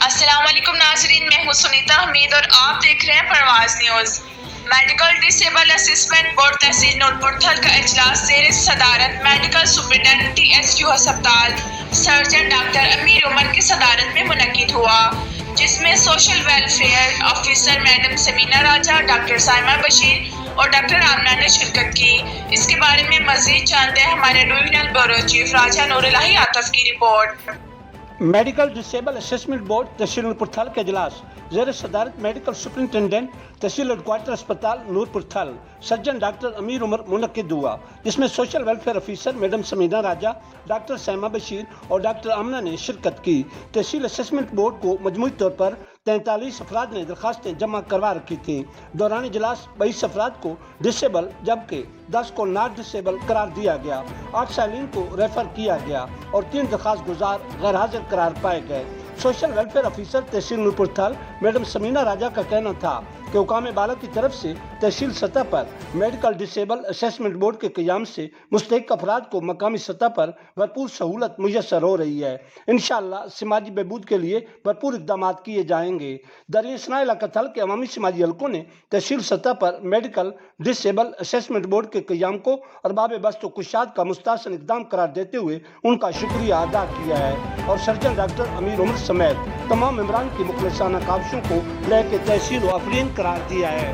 السلام علیکم ناظرین، میں ہوں سنیتا حمید اور آپ دیکھ رہے ہیں Parwaz news. Medical disable assessment board تحصیل نورپور تھل کا اجلاس زیر صدارت میڈیکل سپرنٹنڈنٹ TSQ ہسپتال سرجن ڈاکٹر امیر عمر کی صدارت میں منعقد ہوا، جس میں social welfare officer madam Samina Raja, doctor Saima Bashir اور ڈاکٹر آمنہ نے شرکت کی۔ اس کے بارے میں مزید جانتے ہیں ہمارے regional bureau chief Raja Noor Elahi Atif کی report. Medical disable assessment board تحصیل نورپور تھل کا اجلاس زیر صدارت میڈیکل سپرنٹنڈنٹ تحصیل ہیڈ کوارٹر اسپتال نورپور تھل سرجن ڈاکٹر امیر عمر منعقد ہوا، جس میں social welfare officer madam Samina Raja, doctor Saima Bashir اور ڈاکٹر آمنہ نے شرکت کی۔ تحصیل اسسمنٹ بورڈ کو مجموعی طور پر 43 افراد نے درخواستیں جمع کروا رکھی تھیں۔ دوران اجلاس 22 افراد کو ڈسیبل جبکہ 10 کو ناٹ ڈسیبل قرار دیا گیا، 8 سائلین کو ریفر کیا گیا اور 3 درخواست گزار غیر حاضر قرار پائے گئے۔ سوشل ویلفیئر آفیسر تحصیل نورپور تھل میڈم سمینا راجہ کا کہنا تھا کہ حکام بالا کی طرف سے تحصیل سطح پر میڈیکل ڈسیبل اسسمنٹ بورڈ کے قیام سے مستحق افراد کو مقامی سطح پر بھرپور سہولت میسر ہو رہی ہے۔ انشاءاللہ سماجی بہبود کے لیے بھرپور اقدامات کیے جائیں گے۔ دریا ثنا علاقہ تھل کے عوامی سماجی حلقوں نے تحصیل سطح پر میڈیکل ڈسیبل اسسمنٹ بورڈ کے قیام کو ارباب بست و کشاد کا مستحسن اقدام قرار دیتے ہوئے ان کا شکریہ ادا کیا ہے اور سرجن ڈاکٹر امیر عمر سمیت تمام ممبران کی مخلصانہ کاوشوں کو لے کے تحصیل و افرین قرار دیا ہے۔